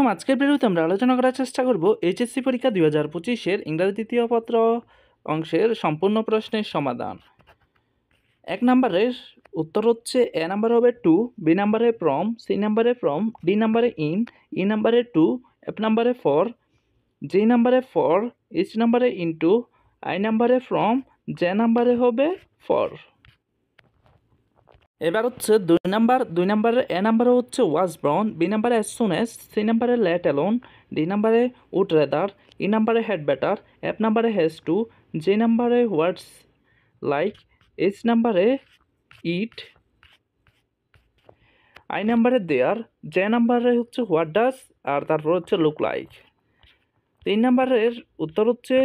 প্রথম আজকের ভিডিওতে আমরা আলোচনা করার চেষ্টা করব এইচএসসি পরীক্ষা 2025-এর ইংরাজি তৃতীয় পত্র অংশের সম্পূর্ণ প্রশ্নের সমাধান। 1 নম্বরের উত্তর হচ্ছে এ নাম্বার হবে টু, বি নাম্বারে ফ্রম, সি নাম্বারে ফ্রম, ডি নাম্বারে ইন, ই নাম্বারে টু, এফ নাম্বারে ফর, জি নাম্বারে ফর, এইচ নাম্বারে ইনটু, আই নাম্বারে ফ্রম, জে নাম্বারে হবে ফর। এবার হচ্ছে দুই নাম্বারে এ নাম্বারে হচ্ছে ওয়াজ ব্রাউন, বি নাম্বারে অ্যাজ সুন এস, সি নাম্বারে লেট অ্যালোন, ডি নাম্বারে উড রেদার, ই নাম্বারে হ্যাড বেটার, এফ নাম্বারে হ্যাজ টু, জি নাম্বারে হোয়াটস লাইক, এইচ নাম্বারে ইট, আই নাম্বারে দেয়ার, জে নাম্বারে হচ্ছে হোয়াট ডাস, আর তারপর হচ্ছে লুক লাইক। 3 নাম্বারের উত্তর হচ্ছে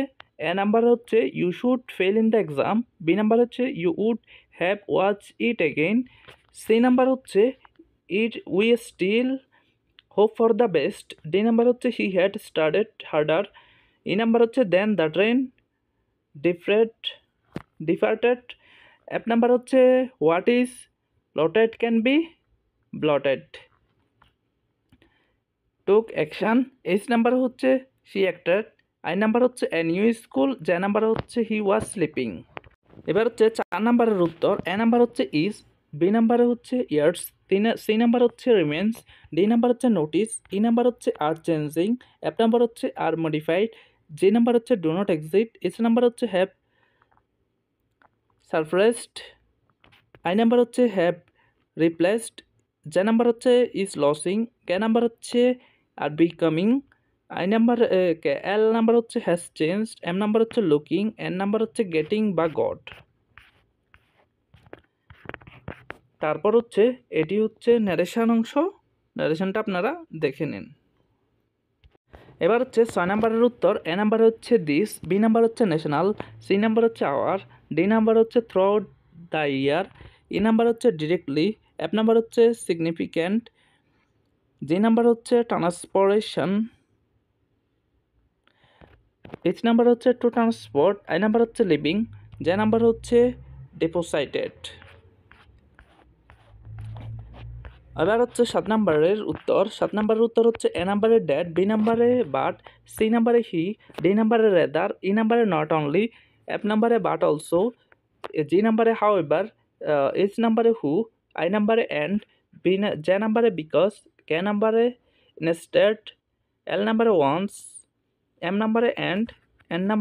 এ নাম্বারে হচ্ছে you should fail in the exam, B number হচ্ছে you would have watch it again, C number হচ্ছে it we still hope for the best, D number হচ্ছে he had started harder, E number হচ্ছে then the train departed, F number হচ্ছে what is plotted can be blotted, took action, H number হচ্ছে she acted, I number হচ্ছে a new school, J number হচ্ছে he was sleeping. এবার হচ্ছে 4 নাম্বারের উত্তর এ number হচ্ছে ইজ, বি নাম্বারে হচ্ছে ইয়ার্স, সি নাম্বার হচ্ছে রিমেন্স, ডি নাম্বার হচ্ছে নোটিস, ই নাম্বার হচ্ছে আর চেঞ্জিং, এফ নাম্বার হচ্ছে আর মডিফাইড, জি নাম্বার হচ্ছে do not exit, H number হচ্ছে হ্যাভ সারপ্রাইজড, আই নাম্বার হচ্ছে হ্যাভ রিপ্লেসড, জে নাম্বার হচ্ছে ইজ লসিং, কে নাম্বার হচ্ছে আর becoming, I number L number হচ্ছে has changed, M number হচ্ছে looking, N number হচ্ছে getting বা goat. তারপর হচ্ছে এটি হচ্ছে ন্যারেশন অংশ, ন্যারেশনটা আপনারা দেখে নিন। এবার হচ্ছে 6 নাম্বারের উত্তর এ নাম্বার হচ্ছে দিস, বি নাম্বার হচ্ছে ন্যাশনাল, সি নাম্বার হচ্ছে আওয়ার, ডি নাম্বার হচ্ছে through out the year, E number হচ্ছে ডিরেক্টলি, এফ নাম্বার হচ্ছে সিগনিফিক্যান্ট, জি নাম্বার হচ্ছে ট্রান্সপোর্টেশন, এইচ নাম্বার হচ্ছে টু ট্রান্সপোর্ট, আই নাম্বার হচ্ছে লিভিং, জে নাম্বার হচ্ছে ডিপোসাইটেড। এবার হচ্ছে 7 নাম্বারের উত্তর হচ্ছে এ নাম্বারে ড্যাট, বি নাম্বারে বাট, সি নাম্বারে হি, ডি নাম্বারে রেদার, ই নাম্বারে নট অনলি, এফ নাম্বারে বাট অলসো, জি নাম্বারে হাউ এভার, এইচ নাম্বারে হু, আই নাম্বারে অ্যান্ড, জে নাম্বারে বিকজ, কে নাম্বারে ইনস্টেড, এল নাম্বারে ওয়ান্স, এম নাম্বারে অ্যান্ড, এন নাম্বার